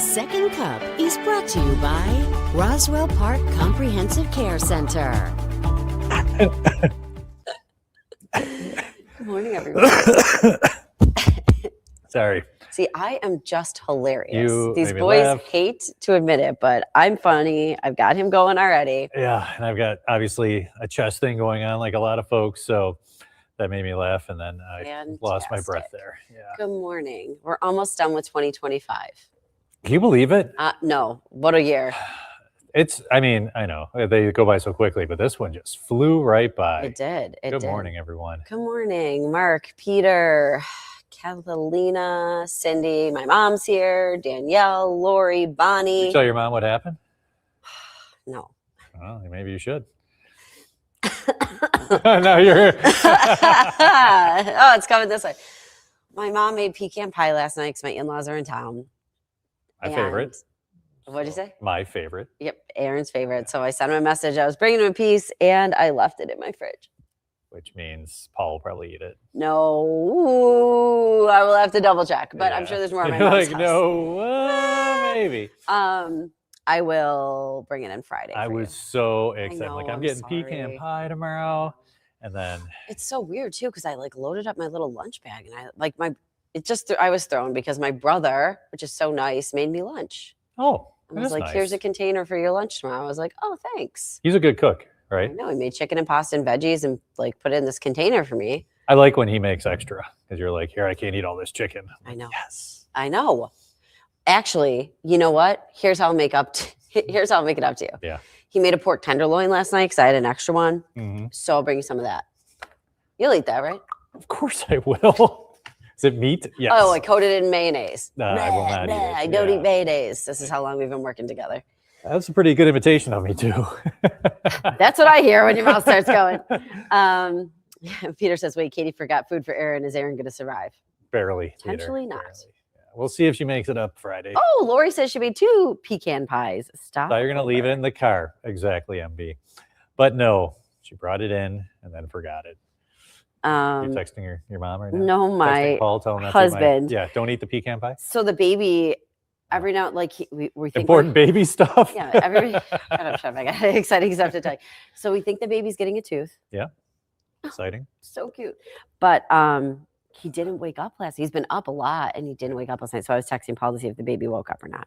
Second Cup is brought to you by Roswell Park Comprehensive Care Center. Good morning, everyone. Sorry. See, I am just hilarious. You These made me boys laugh. hate to admit it, but I'm funny. I've got him going already. Yeah, and I've got obviously a chest thing going on like a lot of folks, so that made me laugh, and then I lost my breath Fantastic. there. Yeah. Good morning. We're almost done with 2025. Can you believe it? No, what a year. I know they go by so quickly, but this one just flew right by. It did. Good morning, everyone. Good morning, Mark, Peter, Catalina, Cindy, my mom's here, Danielle, Lori, Bonnie. You tell your mom what happened? No. Well, maybe you should. No, you're Oh, it's coming this way. My mom made pecan pie last night because my in-laws are in town. My favorite. What'd you say? My favorite. Yep, Aaron's favorite. So I sent him a message. I was bringing him a piece, and I left it in my fridge. Which means Paul will probably eat it. No, I will have to double check, but I'm sure there's more on my mom's house. No, maybe. I will bring it in Friday. I was so excited. know, I'm I'm getting sorry. pecan pie tomorrow, and then It's so weird too because I loaded up my little lunch bag and I was thrown because my brother, which is so nice, made me lunch. I was like, nice. "Here's a container for your lunch tomorrow." I was like, "Oh, thanks." He's a good cook, I right? know he made chicken and pasta and veggies and put it in this container for me. I like when he makes extra because you're like, here, I can't eat all this chicken. I know. Yes. I know. Actually, you know what? Here's how I'll make it up to you. Yeah. He made a pork tenderloin last night because I had an extra one. Mm-hmm. So I'll bring you some of that. You'll eat that, right? Of course I will. Is it meat? Yes. Oh, I coated it in mayonnaise. I will not eat it. I don't eat mayonnaise. This is how long we've been working together. That's a pretty good imitation of me too. That's what I hear when your mouth starts going. Peter says, wait, Katie forgot food for Aaron. Is Aaron going to survive? Barely. Potentially Peter, not. barely. Yeah. We'll see if she makes it up Friday. Oh, Lori says she made 2 pecan pies. Stop. So you're going to leave it in the car. Exactly, MB. But no, she brought it in and then forgot it. You're texting your mom right now? No, my texting Paul, telling him husband. Don't eat the pecan pie. So the baby, every now we think important baby stuff. Yeah, everybody. Shut up, I got exciting stuff to tell you. So we think the baby's getting a tooth. Yeah, exciting. So cute, but he didn't wake up last. He's been up a lot, and he didn't wake up last night. So I was texting Paul to see if the baby woke up or not.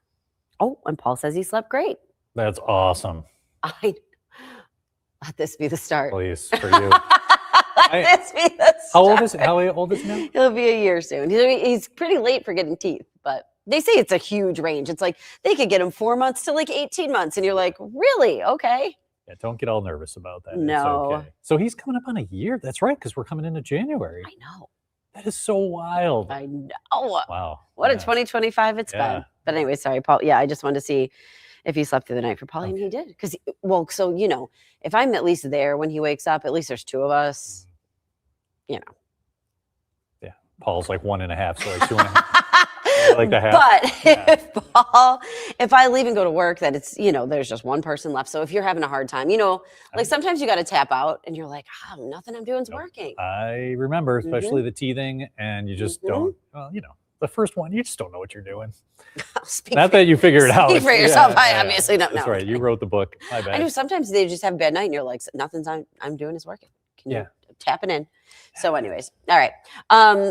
Oh, and Paul says he slept great. That's awesome. Let this be the start. Please, for you. Let this be the start. How old is he now? He'll be a year soon. He's pretty late for getting teeth, but they say it's a huge range. It's like they could get him 4 months to 18 months, and you're like, really? Okay. Yeah, don't get all nervous about that. No. It's okay. So he's coming up on a year. That's right, because we're coming into January. I know. That is so wild. I know. Wow. What a 2025 it's been. But anyway, sorry, Paul. Yeah, I just wanted to see if he slept through the night for Paulie, and he did. Because, so, if I'm at least there when he wakes up, at least there's 2 of us, Yeah. Paul's like 1.5, so like 2.5. Like the half. But if I leave and go to work, that it's, there's just one person left. So if you're having a hard time, sometimes you got to tap out and you're like, nothing I'm doing is working. I remember, especially the teething, and you just don't, the first one, you just don't know what you're doing. Not that you figure it out. Speak for yourself. I obviously don't know. That's right. You wrote the book. My bad. I know sometimes they just have a bad night and you're like, nothing I'm doing is working. Can you tap it in? So anyways, all right.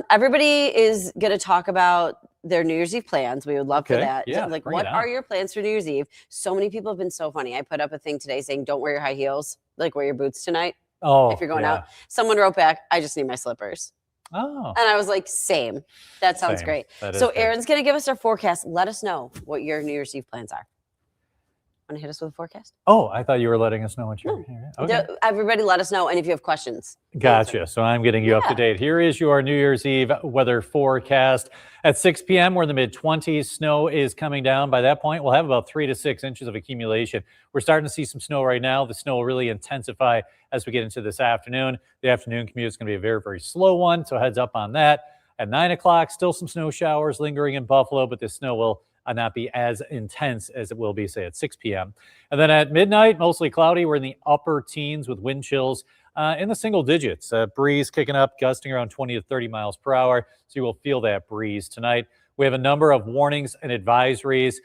Everybody is going to talk about their New Year's Eve plans. We would love for that. Yeah, so, what are your plans for New Year's Eve? So many people have been so funny. I put up a thing today saying, don't wear your high heels, wear your boots tonight. Oh, if you're going out. Someone wrote back, I just need my slippers. Oh. And I was like, same. That sounds great. So Aaron's going to give us our forecast. Let us know what your New Year's Eve plans are. Want to hit us with a forecast? Oh, I thought you were letting us know what you're here. Okay. Everybody let us know. And if you have questions. Gotcha. So I'm getting you up to date. Here is your New Year's Eve weather forecast. At 6 p.m., we're in the mid-20s. Snow is coming down. By that point, we'll have about 3 to 6 inches of accumulation. We're starting to see some snow right now. The snow will really intensify as we get into this afternoon. The afternoon commute is going to be a very, very slow one, so heads up on that. At 9 o'clock, still some snow showers lingering in Buffalo, but the snow will not be as intense as it will be, say, at 6 p.m. And then at midnight, mostly cloudy. We're in the upper teens with wind chills in the single digits. Breeze kicking up, gusting around 20 to 30 miles per hour. So you will feel that breeze tonight. We have a number of warnings and advisories,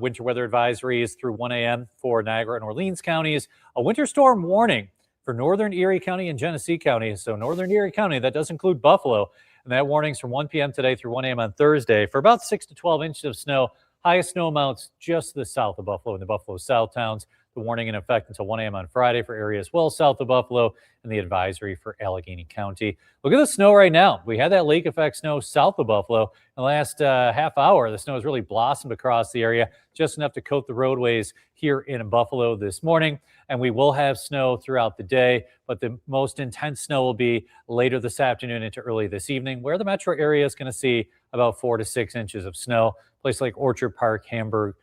winter weather advisories through 1 a.m. for Niagara and Orleans counties, a winter storm warning for northern Erie County and Genesee County. So northern Erie County, that does include Buffalo. And that warning's from 1 p.m. today through 1 a.m. on Thursday for about 6 to 12 inches of snow. Highest snow amounts just to the south of Buffalo and the Buffalo South towns. The warning in effect until 1 a.m. on Friday for areas well south of Buffalo, and the advisory for Allegheny County. Look at the snow right now. We had that lake effect snow south of Buffalo. In the last half hour, the snow has really blossomed across the area, just enough to coat the roadways here in Buffalo this morning. And we will have snow throughout the day, but the most intense snow will be later this afternoon into early this evening, where the metro area is going to see about 4 to 6 inches of snow. Places like Orchard Park, Hamburg,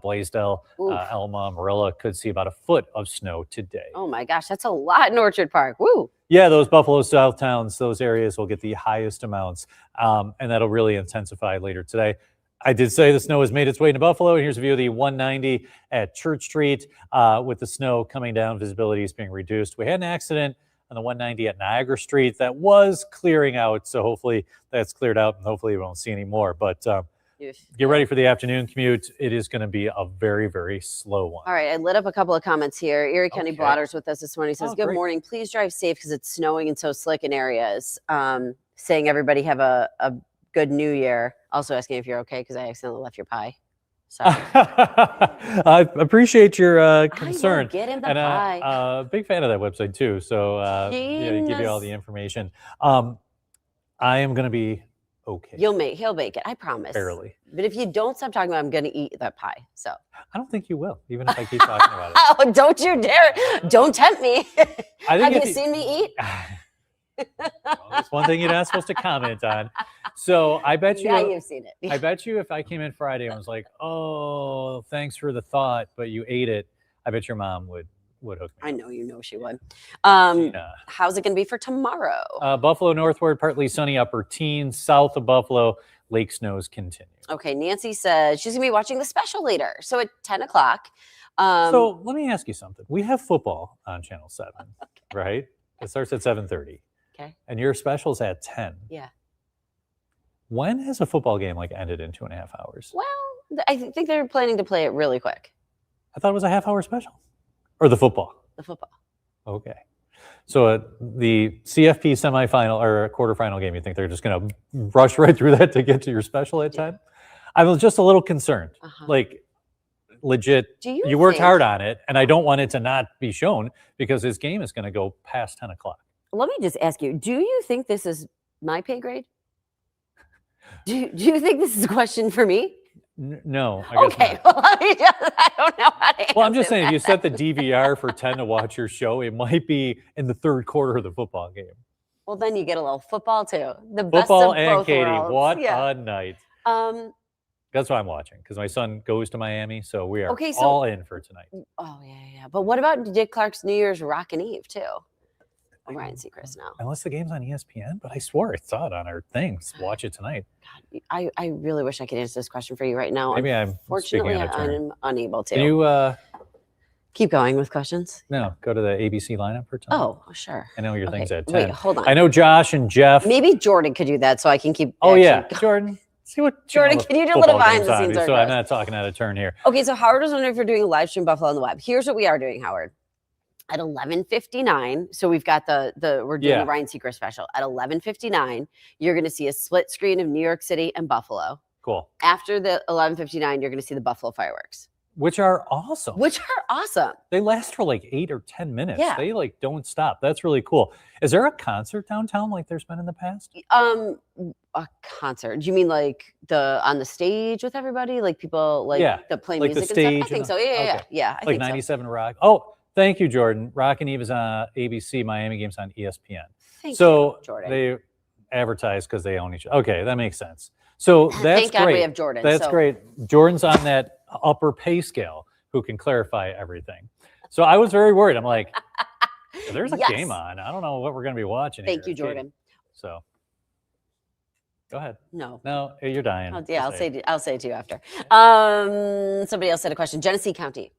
Blaisdell, Elma, Marilla could see about a foot of snow today. Oh my gosh, that's a lot in Orchard Park. Woo! Yeah, those Buffalo South towns, those areas will get the highest amounts, and that'll really intensify later today. I did say the snow has made its way into Buffalo, and here's a view of the 190 at Church Street with the snow coming down. Visibility is being reduced. We had an accident on the 190 at Niagara Street that was clearing out, so hopefully that's cleared out, and hopefully we won't see any more. But get ready for the afternoon commute. It is going to be a very, very slow one. All right, I lit up a couple of comments here. Erie County Blotters with us this morning. He says, good great. Morning. Please drive safe because it's snowing and so slick in areas. Saying everybody have a good New Year. Also asking if you're okay because I accidentally left your pie. Sorry. I appreciate your concern. Get in the and pie. big fan of that website too. So yeah, give you all the information. I am going to be okay. He'll make it. I promise. Barely. But if you don't stop talking about it, I'm going to eat that pie. So I don't think you will, even if I keep talking about it. Oh, don't you dare. Don't tempt me. Have you seen me eat? Well, that's one thing you're not supposed to comment on. So I bet you. Yeah, you've seen it. I bet you if I came in Friday and was like, "Oh, thanks for the thought," but you ate it, I bet your mom would hook me. I know you know she would. How's it going to be for tomorrow? Buffalo northward, partly sunny, upper teens. South of Buffalo, lake snows continue. Okay, Nancy said she's going to be watching the special later. So at 10 o'clock. So let me ask you something. We have football on Channel 7, right? It starts at 7:30. Okay. And your special's at 10. Yeah. When has a football game ended in 2.5 hours? Well, I think they're planning to play it really quick. I thought it was a half-hour special. Or the football? The football. Okay. So the CFP semifinal or quarterfinal game, you think they're just going to rush right through that to get to your special at 10? I was just a little concerned. Like, legit, you worked hard on it, and I don't want it to not be shown because this game is going to go past 10 o'clock. Let me just ask you, do you think this is my pay grade? Do you think this is a question for me? No. I guess okay. not. Well, I don't know how to Well, I'm just saying, that. if you set the DVR for 10 to watch your show, it might be in the third quarter of the football game. Well, then you get a little football too. The best Football of and both Katie, worlds. what Yeah. a night. That's why I'm watching, because my son goes to Miami, so we are all in for tonight. Oh, yeah. But what about Dick Clark's New Year's Rockin' Eve too? Ryan Seacrest now. Unless the game's on ESPN, but I swore I saw it on our things. Watch it tonight. God, I really wish I could answer this question for you right now. Maybe I'm Fortunately, speaking out of turn. I'm unable to. Can you keep going with questions? No, go to the ABC lineup for tonight. Oh, sure. I know your thing's at 10. Wait, hold on. I know Josh and Jeff. Maybe Jordan could do that so I can keep. Oh, yeah. Jordan. See what Jordan, can you do a little behind the scenes? So I'm not talking out of turn here. Okay, so Howard was wondering if we're doing a live stream Buffalo on the web. Here's what we are doing, Howard. At 11:59, so we've got we're doing the Ryan Seacrest special. At 11:59, you're going to see a split screen of New York City and Buffalo. Cool. After the 11:59, you're going to see the Buffalo fireworks, which are awesome. They last for like 8 or 10 minutes. Yeah. They don't stop. That's really cool. Is there a concert downtown like there's been in the past? A concert? Do you mean like on the stage with everybody, like people that play like music the stage and stuff? I think so. Yeah. I like think 97 Rock. Oh. Thank you, Jordan. Rockin' Eve is on ABC. Miami game's on ESPN. Thank you, Jordan. They advertise because they own each other. Okay, that makes sense. So that's Thank God great. we have Jordan. That's great. Jordan's on that upper pay scale who can clarify everything. So I was very worried. I'm like, there's a game on. I don't know what we're going to be watching. Thank you, Jordan. So go ahead. No, you're dying. I'll say it to you after. Somebody else had a question. Genesee County.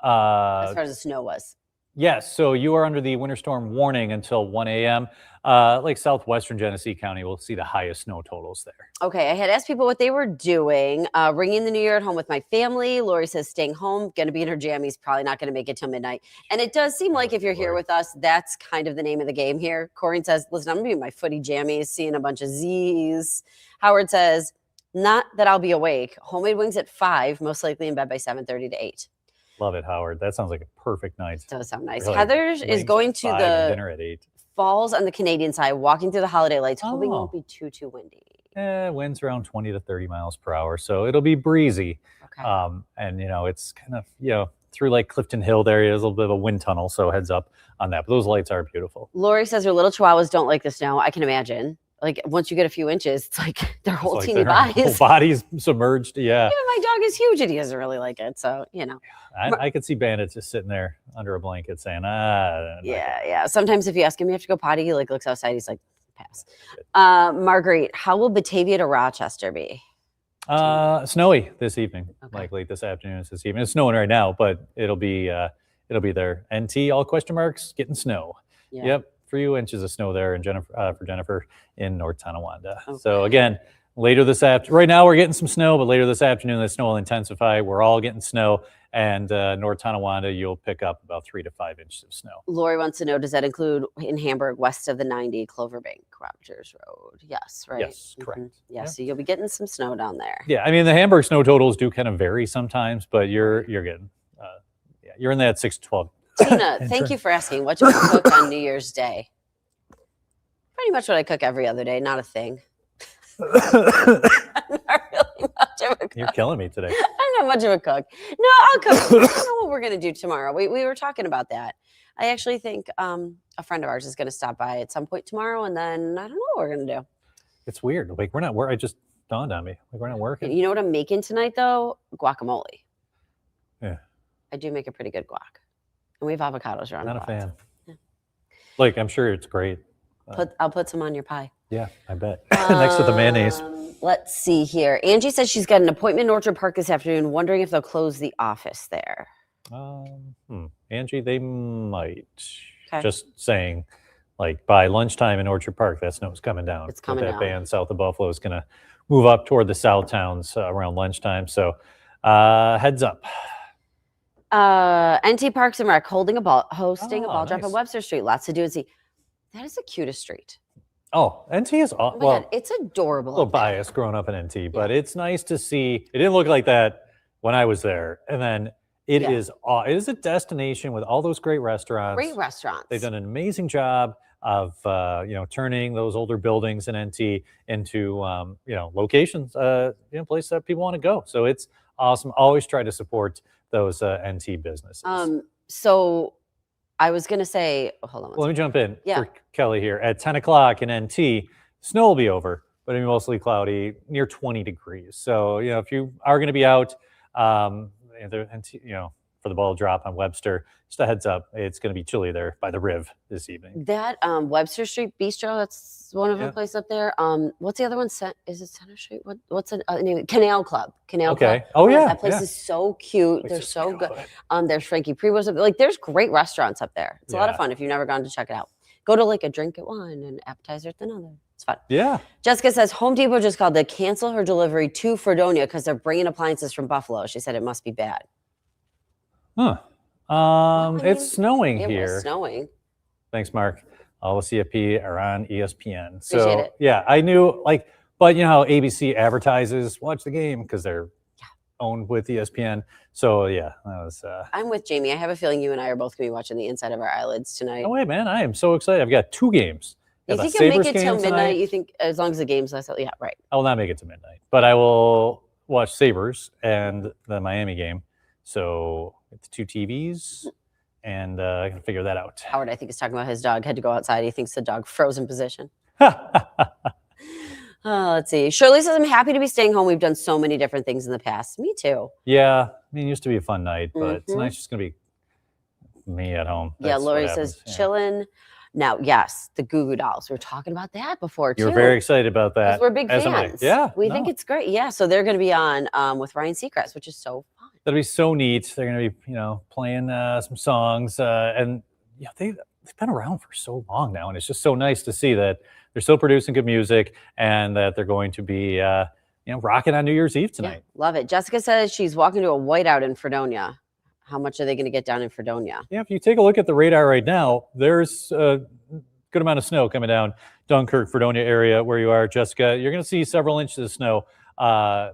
As far as the snow was. Yes, so you are under the winter storm warning until 1 a.m. Like southwestern Genesee County will see the highest snow totals there. Okay, I had asked people what they were doing. Ringing the new year at home with my family. Lori says staying home, going to be in her jammies, probably not going to make it till midnight. And it does seem like if you're here with us, that's kind of the name of the game here. Corinne says, listen, I'm going to be in my footy jammies, seeing a bunch of Z's. Howard says, not that I'll be awake. Homemade wings at 5, most likely in bed by 7:30 to 8. Love it, Howard. That sounds like a perfect night. Does sound nice. Really, Heather is wings going at to 5 and dinner at 8. Falls on the Canadian side, walking through the holiday lights, hoping it Oh. won't be too windy. Winds around 20 to 30 miles per hour, so it'll be breezy. Okay. And it's kind of through like Clifton Hill there is a little bit of a wind tunnel, so heads up on that. But those lights are beautiful. Lori says her little chihuahuas don't like the snow. I can imagine. Like once you get a few inches, it's like their whole It's like teeny their whole bodies. body's submerged. Yeah, Even my dog is huge and he doesn't really like it. So, I could see Bandit just sitting there under a blanket saying, not yeah. Sometimes if you ask him, you have to go potty, he like looks outside. He's like, pass. Marguerite, how will Batavia to Rochester be? Snowy this evening, Okay. like late this afternoon. This evening, it's snowing right now, but it'll be there. NT all question marks getting snow. Yeah. Yep, 3 inches of snow there, and for Jennifer in North Tonawanda. Okay. So again, later this afternoon. Right now we're getting some snow, but later this afternoon the snow will intensify. We're all getting snow, and North Tonawanda you'll pick up about 3 to 5 inches of snow. Lori wants to know, does that include in Hamburg, west of the 90, Cloverbank, Rogers Road? Yes, right? Yes, correct. Yeah, Yeah. so you'll be getting some snow down there. Yeah, I mean the Hamburg snow totals do kind of vary sometimes, but you're getting you're in that 6 to 12. Tina, thank you for asking. What should we cook on New Year's Day? Pretty much what I cook every other day, not a thing. I'm not really much of a cook. You're killing me today. I'm not much of a cook. No, I'll cook. I don't know what we're going to do tomorrow. We were talking about that. I actually think a friend of ours is going to stop by at some point tomorrow, and then I don't know what we're going to do. It's weird. Like we're not working. It just dawned on me. Like we're not working. You know what I'm making tonight, though? Guacamole. Yeah. I do make a pretty good guac. And we have avocados around. Not a lot. fan. Yeah. Like I'm sure it's great. I'll put some on your pie. Yeah, I bet. Next to the mayonnaise. Let's see here. Angie says she's got an appointment in Orchard Park this afternoon, wondering if they'll close the office there. Angie, they might. Okay. Just saying, like by lunchtime in Orchard Park, that snow's coming down. It's coming that down. band south of Buffalo is going to move up toward the south towns around lunchtime. So heads up. NT Parks and Rec hosting a ball drop nice. on Webster Street. Lots to do and see. That is the cutest street. Oh, NT is Oh my well. God, it's adorable. A little up there. biased growing up in NT, but it's nice to see. It didn't look like that when I was there, and then it Yeah. is a destination with all those great restaurants. Great restaurants. They've done an amazing job of turning those older buildings in NT into locations, places that people want to go. So it's awesome. Always try to support those NT businesses. So I was gonna say, hold on. Well, let me jump in Yeah. for Kelly here. At 10 o'clock in NT, snow will be over, but it'll be mostly cloudy, near 20 degrees. So, if you are going to be out, for the ball drop on Webster, just a heads up, it's going to be chilly there by the Riv this evening. That Webster Street Bistro, that's one of the Yeah. places up there. What's the other one? Is it Center Street? What's the name? Canal Club. Canal Okay. Club. Oh, yeah. That place yeah. is so cute. It's They're just so good. There's Frankie Prevost. Like, there's great restaurants up there. It's a lot of Yeah. fun if you've never gone to check it out. Go to like a drink at one and appetizer at another. It's fun. Yeah. Jessica says Home Depot just called to cancel her delivery to Fredonia because they're bringing appliances from Buffalo. She said it must be bad. Huh. I mean, it's snowing It here. was snowing. Thanks, Mark. All the CFP are on ESPN. Appreciate So it. yeah, I knew but you know how ABC advertises watch the game because they're owned with ESPN. So yeah, that was. I'm with Jamie. I have a feeling you and I are both going to be watching the inside of our eyelids tonight. Oh wait, man, I am so excited. I've got 2 games. You Got the think you'll make Sabres it till game midnight? tonight. You think as long as the game's last? Yeah, right. I will not make it to midnight, but I will watch Sabres and the Miami game. So it's 2 TVs, and I can figure that out. Howard, I think, is talking about his dog had to go outside. He thinks the dog froze in position. Let's see. Shirley says, I'm happy to be staying home. We've done so many different things in the past. Me too. Yeah, I mean, it used to be a fun night, but it's Mhm. nice just gonna be me at home. Yeah, That's what Lori says, happens, yeah. chillin'. Now, yes, the Goo Goo Dolls. We were talking about that before, too. You were very excited about 'Cause that. we're big as am I. fans. Yeah, We think no. it's great. Yeah, so they're going to be on with Ryan Seacrest, which is so fun. That'll be so neat. They're going to be, playing some songs. And they've been around for so long now, and it's just so nice to see that they're still producing good music and that they're going to be rocking on New Year's Eve tonight. Yeah, love it. Jessica says she's walking to a whiteout in Fredonia. How much are they going to get down in Fredonia? Yeah, if you take a look at the radar right now, there's a good amount of snow coming down Dunkirk, Fredonia area where you are, Jessica. You're going to see several inches of snow. A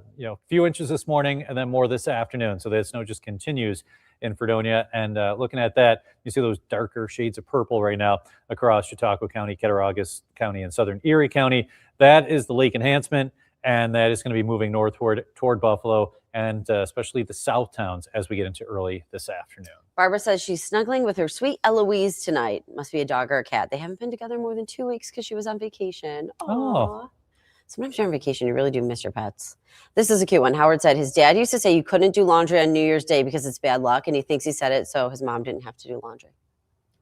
few inches this morning and then more this afternoon. So that snow just continues in Fredonia. And looking at that, you see those darker shades of purple right now across Chautauqua County, Cattaraugus County, and southern Erie County. That is the lake enhancement, and that is going to be moving northward toward Buffalo and especially the south towns as we get into early this afternoon. Barbara says she's snuggling with her sweet Eloise tonight. Must be a dog or a cat. They haven't been together more than 2 weeks because she was on vacation. Aww. Oh. Sometimes you're on vacation, you really do miss your pets. This is a cute one. Howard said his dad used to say you couldn't do laundry on New Year's Day because it's bad luck, and he thinks he said it so his mom didn't have to do laundry.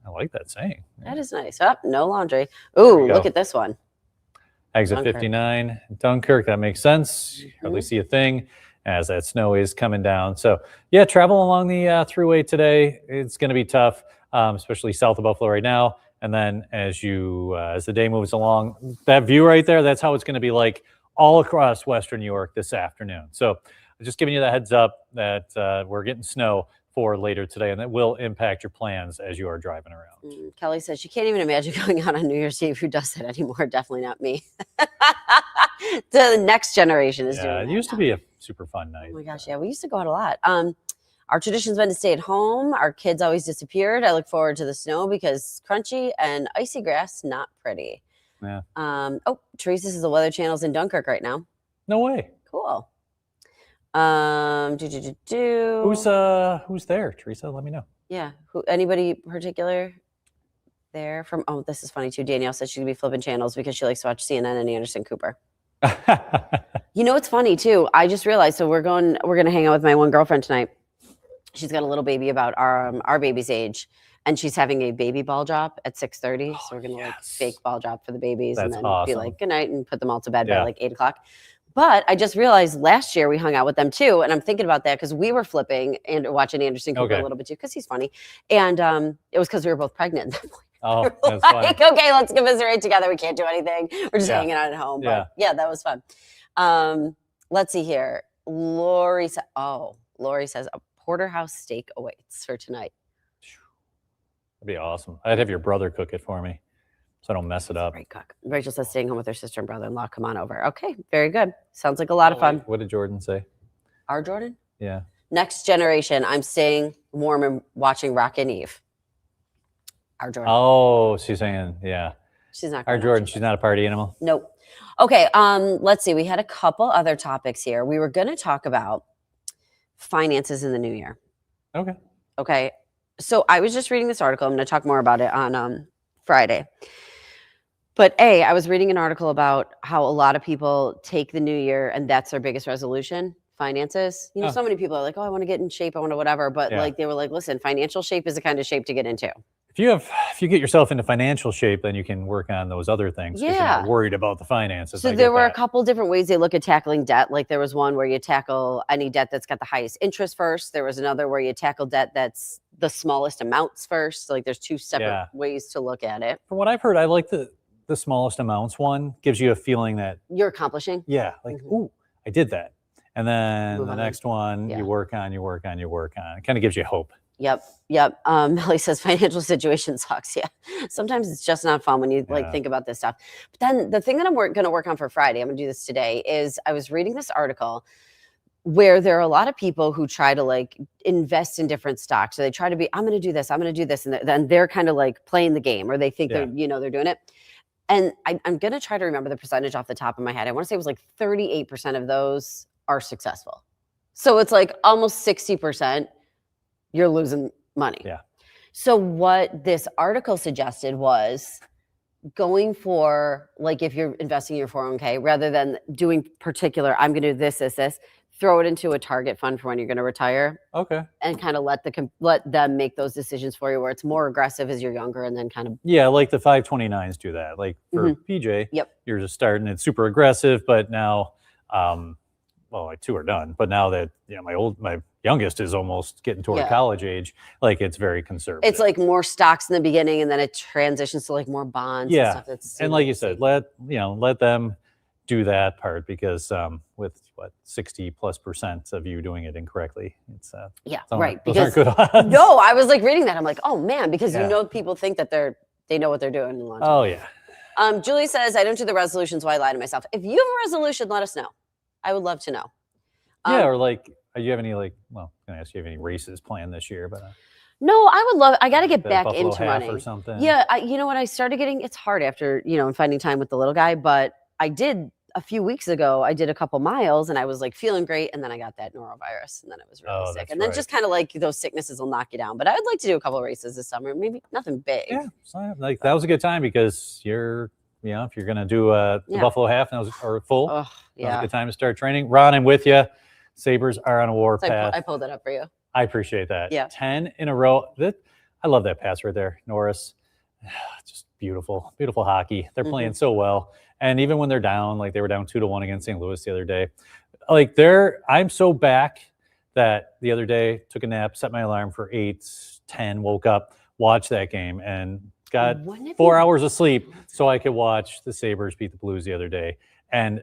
I like that saying. That is nice. Oh, no laundry. Ooh, look at this one. Exit Dunkirk. 59, Dunkirk. That makes sense. You hardly see a thing as that snow is coming down. So, yeah, travel along the thruway today. It's going to be tough, especially south of Buffalo right now. And then as the day moves along, that view right there, that's how it's going to be like all across Western New York this afternoon. So just giving you the heads up that we're getting snow for later today, and that will impact your plans as you are driving around. Kelly says she can't even imagine going out on New Year's Eve. Who does that anymore? Definitely not me. The next generation is doing it. It used to be a super fun night. Oh my gosh, yeah, we used to go out a lot. Our tradition's been to stay at home. Our kids always disappeared. I look forward to the snow because crunchy and icy grass, not pretty. Yeah. Teresa says the Weather Channel's in Dunkirk right now. No way. Cool. Who's there, Teresa? Let me know. Yeah. Anybody particular there from? Oh, this is funny too. Danielle says she's gonna be flipping channels because she likes to watch CNN and Anderson Cooper. You know, it's funny too. I just realized. So we're gonna hang out with my one girlfriend tonight. She's got a little baby about our baby's age, and she's having a baby ball drop at 6:30. So we're gonna like fake ball drop for the babies. That's and then awesome. be like good night and put them all to bed by like 8 o'clock. But I just realized last year we hung out with them too, and I'm thinking about that because we were flipping and watching Anderson Cooper a little bit too because he's funny, and it was because we were both pregnant at that point. Oh, that's like, okay, let's commiserate together. We can't do anything. We're just hanging out at home. But yeah, that was fun. Let's see here. Lori says a porterhouse steak awaits for tonight. That'd be awesome. I'd have your brother cook it for me so I don't mess it up. Great cook. Rachel says staying home with her sister and brother-in-law. Come on over. Okay, very good. Sounds like a lot of fun. What did Jordan say? Our Jordan? Yeah. Next generation. I'm staying warm and watching Rockin' Eve. Our Jordan. Oh, she's saying, yeah. She's not. Our Jordan. She's not a party animal. Nope. Okay. Let's see. We had a couple other topics here. We were going to talk about finances in the new year. Okay. Okay. So I was just reading this article. I'm going to talk more about it on Friday. But I was reading an article about how a lot of people take the new year and that's their biggest resolution, finances. You know, so many people are like, oh, I want to get in shape. I want to whatever. But like they were like, listen, financial shape is the kind of shape to get into. If you get yourself into financial shape, then you can work on those other things. Yeah. You're not worried about the finances. So there were a couple different ways they look at tackling debt. Like there was one where you tackle any debt that's got the highest interest first. There was another where you tackle debt that's the smallest amounts first. So like there's two separate ways to look at it. From what I've heard, I like the smallest amounts one. Gives you a feeling that you're accomplishing. Yeah. Like, ooh, I did that. And then the next one, you work on. It kind of gives you hope. Yep. Melly says financial situation sucks. Yeah. Sometimes it's just not fun when you think about this stuff. But then the thing that I'm going to work on for Friday, I'm going to do this today, is I was reading this article where there are a lot of people who try to like invest in different stocks. So they try to be, I'm going to do this. And then they're kind of like playing the game, or they think they're doing it. And I'm going to try to remember the percentage off the top of my head. I want to say it was like 38% of those are successful. So it's like almost 60%. You're losing money. Yeah. So what this article suggested was going for, like, if you're investing in your 401k, rather than doing particular, I'm going to do this, throw it into a target fund for when you're going to retire. Okay. And kind of let them make those decisions for you, where it's more aggressive as you're younger, and then kind of. Yeah, like the 529s do that. Like for PJ, you're just starting, it's super aggressive, but now well, 2 are done, but now that my youngest is almost getting toward Yeah. college age, like it's very conservative. It's like more stocks in the beginning, and then it transitions to like more bonds and Yeah. stuff. That's And like you said, let them do that part, because with 60+% of you doing it incorrectly, it's right. those aren't Because good odds. no, I was like reading that. I'm like, oh man, because Yeah. people think that they know what they're doing in launch. Oh yeah. Julie says, I don't do the resolutions, why I lie to myself. If you have a resolution, let us know. I would love to know. Yeah, or like, do you have any I'm gonna ask you, have any races planned this year? But No, I got to get the back Buffalo into half running. or something. Yeah, you know what? I started getting, it's hard after, and finding time with the little guy, but I did a few weeks ago, I did a couple miles and I was like feeling great. And then I got that norovirus and then I was really sick. That's And then right. just kind of like those sicknesses will knock you down. But I would like to do a couple of races this summer, maybe nothing big. Yeah, so, like that was a good time, because you're, if you're gonna do the Buffalo half or full, Oh, that was yeah. a good time to start training. Ron, I'm with you. Sabres are on a war So path. I pulled it up for you. I appreciate that. Yeah. 10 in a row. I love that pass right there, Norris. Just beautiful, beautiful hockey. They're playing so well. And even when they're down, like they were down 2-1 against St. Louis the other day, like I'm so back that the other day took a nap, set my alarm for 8:10, woke up, watched that game, and got 4 hours of sleep so I could watch the Sabres beat the Blues the other day. And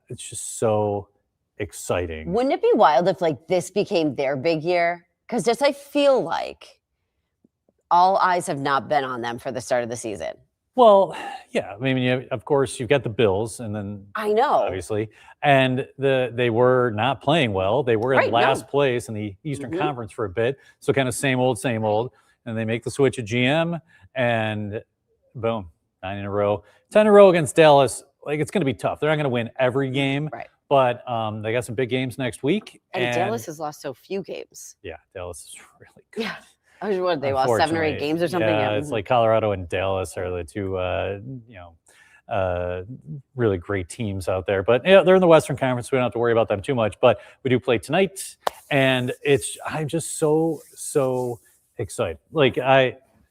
it's just so exciting. Wouldn't it be wild if like this became their big year? Because just I feel like all eyes have not been on them for the start of the season. Well, yeah. I mean, of course, you've got the Bills, and then I know, obviously, and they were not playing well. They were in last place in the Eastern Conference for a bit, so kind of same old. And they make the switch at GM, and boom, 9 in a row, 10 in a row against Dallas. Like it's going to be tough. They're not going to win every game, right? But they got some big games next week. And Dallas has lost so few games. Yeah, Dallas is really good. Yeah. What, they lost 7 or 8 games or something? Yeah, it's like Colorado and Dallas are the two, really great teams out there. But yeah, they're in the Western Conference. We don't have to worry about them too much. But we do play tonight, and I'm just so excited. Like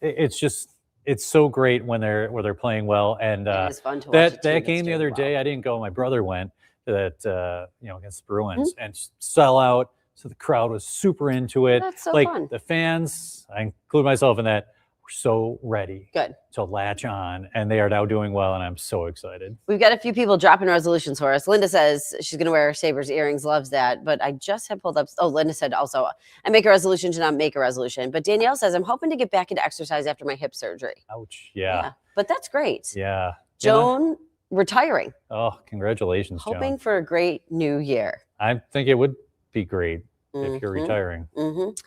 it's so great when they're playing well. And it is fun to watch that game the other day, I didn't go. My brother went to that against the Bruins and sell out. So the crowd was super into it. That's so like fun. The fans, I include myself in that, were so ready to latch on, and they are now doing well, and I'm so excited. We've got a few people dropping resolutions for us. Linda says she's going to wear Sabres earrings, loves that. But I just have pulled up. Oh, Linda said also, I make a resolution to not make a resolution. But Danielle says, I'm hoping to get back into exercise after my hip surgery. Ouch. Yeah. But that's great. Yeah. Joan retiring. Oh, congratulations, Hoping Joan. for a great new year. I think it would be great if you're retiring.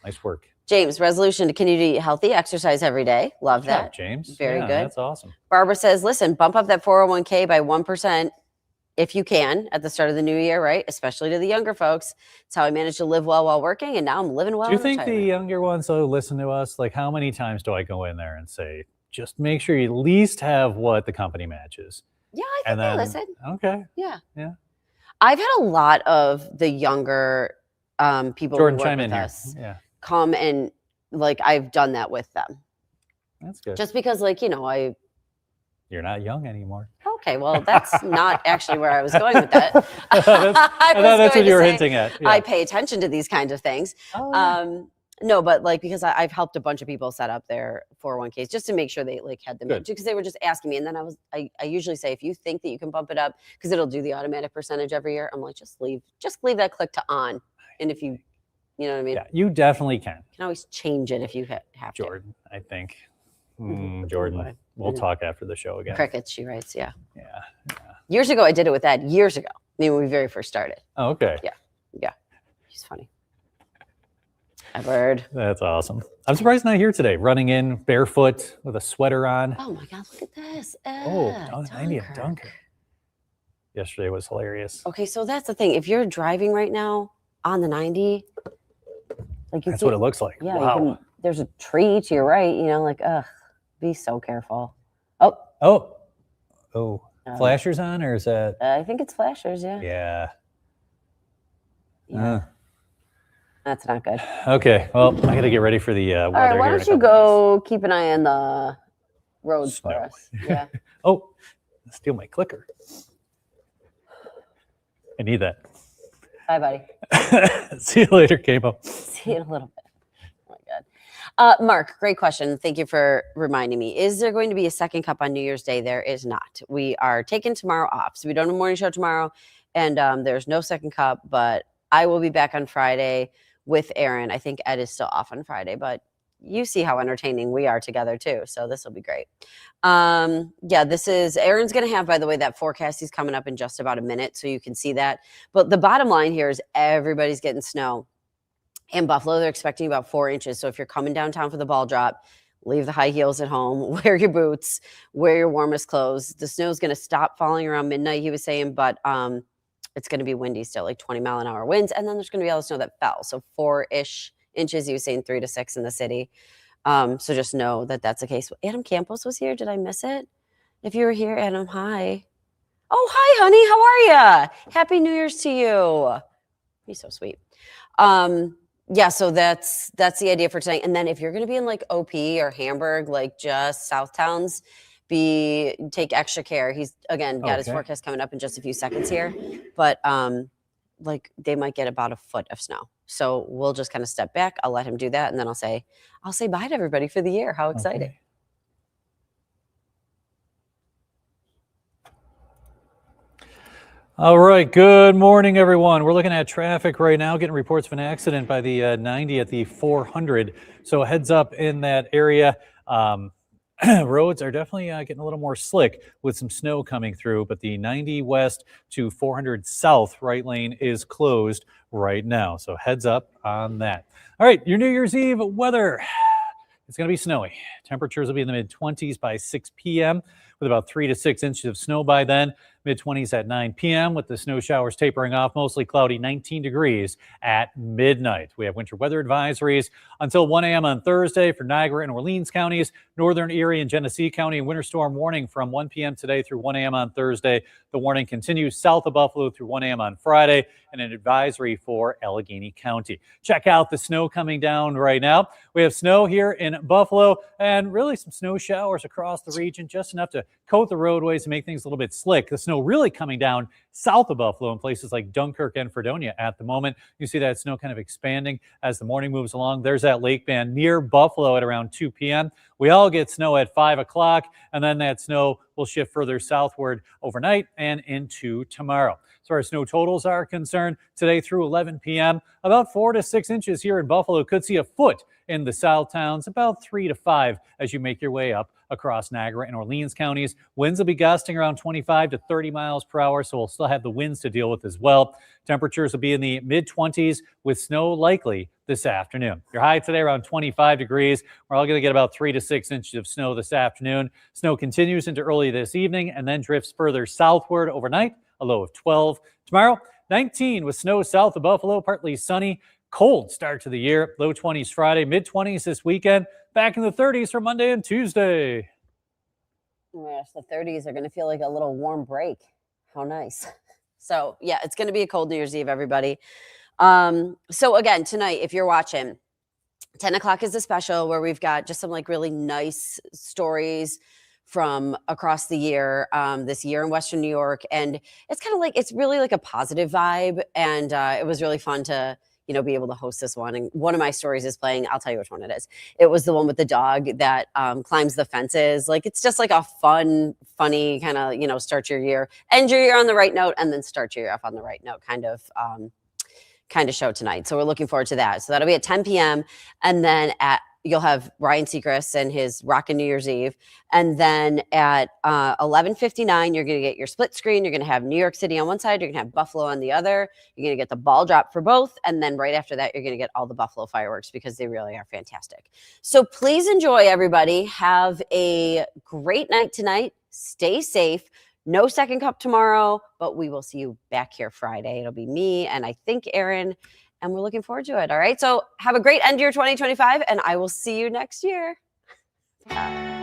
Nice work. James, resolution to continue to eat healthy, exercise every day. Love that. Job, James. Very good. That's awesome. Barbara says, listen, bump up that 401k by 1% if you can at the start of the new year, right? Especially to the younger folks. It's how I managed to live well while working, and now I'm living well. Do you think the younger ones though listen to us? Like, how many times do I go in there and say, just make sure you at least have what the company matches? Yeah, I think they listen. Okay. Yeah. Yeah. I've had a lot of the younger people Jordan, who work chime with in us here. Yeah. come and like I've done that with them. That's good. Just because You're not young anymore. Okay, well, that's not actually where I was going with that. I thought that's what you were hinting at. Yeah. I pay attention to these kinds of things. Oh, yeah. No, but like because I've helped a bunch of people set up their 401ks just to make sure they like had them because they were just asking me, and then I usually say if you think that you can bump it up because it'll do the automatic percentage every year, I'm like just leave that click to on, and if you know what I mean. Yeah, you definitely can. You can always change it if you have to. Jordan, I think. Jordan, we'll talk after the show again. Crickets, she writes. Yeah. Years ago, I did it with that. Years ago, when we very first started. Oh, okay. Yeah. She's funny. Edward. That's awesome. I'm surprised not here today, running in barefoot with a sweater on. Oh my God, look at this. 90 at Dunkirk. Yesterday was hilarious. Okay, so that's the thing. If you're driving right now on the 90, like that's what it looks like. Yeah, wow. There's a tree to your right, be so careful. Oh. Flashers on, or is that? I think it's flashers, yeah. Yeah. That's not good. Okay, well, I got to get ready for the weather. All right, why don't you go keep an eye on the roads for us? Yeah. Steal my clicker. I need that. Bye, buddy. See you later, Cabo. See you in a little bit. Oh my God. Mark, great question. Thank you for reminding me. Is there going to be a second cup on New Year's Day? There is not. We are taking tomorrow off. So we don't have a morning show tomorrow. And there's no second cup, but I will be back on Friday with Aaron. I think Ed is still off on Friday, but you see how entertaining we are together too. So this will be great. Yeah, this is Aaron's going to have, by the way, that forecast. He's coming up in just about a minute. So you can see that. But the bottom line here is everybody's getting snow. In Buffalo, they're expecting about 4 inches. So if you're coming downtown for the ball drop, leave the high heels at home, wear your boots, wear your warmest clothes. The snow is going to stop falling around midnight, he was saying, but it's going to be windy still, like 20-mile-an-hour winds. And then there's going to be all the snow that fell. So 4-ish inches, he was saying 3 to 6 in the city. So just know that that's the case. Adam Campos was here. Did I miss it? If you were here, Adam, hi. Oh, hi, honey. How are you? Happy New Year's to you. He's so sweet. Yeah, so that's the idea for tonight. And then if you're going to be in like OP or Hamburg, like just South Towns, take extra care. He's again got his forecast coming up in just a few seconds here, but like they might get about a foot of snow. So we'll just kind of step back. I'll let him do that, and then I'll say bye to everybody for the year. How exciting! Okay. All right. Good morning, everyone. We're looking at traffic right now, getting reports of an accident by the 90 at the 400. So heads up in that area. Roads are definitely getting a little more slick with some snow coming through, but the 90 west to 400 south right lane is closed right now. So heads up on that. All right. Your New Year's Eve weather. It's going to be snowy. Temperatures will be in the mid-20s by 6 p.m. with about 3 to 6 inches of snow by then. Mid-20s at 9 p.m. with the snow showers tapering off. Mostly cloudy, 19 degrees at midnight. We have winter weather advisories until 1 a.m. on Thursday for Niagara and Orleans counties, Northern Erie and Genesee County. Winter storm warning from 1 p.m. today through 1 a.m. on Thursday. The warning continues south of Buffalo through 1 a.m. on Friday, and an advisory for Allegheny County. Check out the snow coming down right now. We have snow here in Buffalo and really some snow showers across the region, just enough to coat the roadways and make things a little bit slick. The snow really coming down south of Buffalo in places like Dunkirk and Fredonia at the moment. You see that snow kind of expanding as the morning moves along. There's that lake band near Buffalo at around 2 p.m. We all get snow at 5 o'clock, and then that snow will shift further southward overnight and into tomorrow. As far as snow totals are concerned, today through 11 p.m., about 4 to 6 inches here in Buffalo. Could see a foot in the south towns, about 3 to 5 as you make your way up across Niagara and Orleans counties. Winds will be gusting around 25 to 30 miles per hour, so we'll still have the winds to deal with as well. Temperatures will be in the mid-20s with snow likely this afternoon. Your high today around 25 degrees. We're all going to get about 3 to 6 inches of snow this afternoon. Snow continues into early this evening and then drifts further southward overnight, a low of 12. Tomorrow, 19 with snow south of Buffalo, partly sunny. Cold start to the year. Low 20s Friday, mid-20s this weekend. Back in the 30s for Monday and Tuesday. Oh my gosh, the 30s are going to feel like a little warm break. How nice. So, yeah, it's going to be a cold New Year's Eve, everybody. So, again, tonight, if you're watching, 10 o'clock is the special where we've got just some like really nice stories from across the year, this year in Western New York. And it's kind of like, it's really like a positive vibe. And it was really fun to, be able to host this one. And one of my stories is playing, I'll tell you which one it is. It was the one with the dog that climbs the fences. Like, it's just like a funny kind of, start your year, end your year on the right note, and then start your year off on the right note kind of show tonight. So we're looking forward to that. So that'll be at 10 p.m. And then you'll have Ryan Seacrest and his Rockin' New Year's Eve. And then at 11:59, you're going to get your split screen. You're going to have New York City on one side. You're going to have Buffalo on the other. You're going to get the ball drop for both. And then right after that, you're going to get all the Buffalo fireworks because they really are fantastic. So please enjoy, everybody. Have a great night tonight. Stay safe. No second cup tomorrow, but we will see you back here Friday. It'll be me and I think Aaron, and we're looking forward to it. All right. So have a great end of year 2025, and I will see you next year. Bye.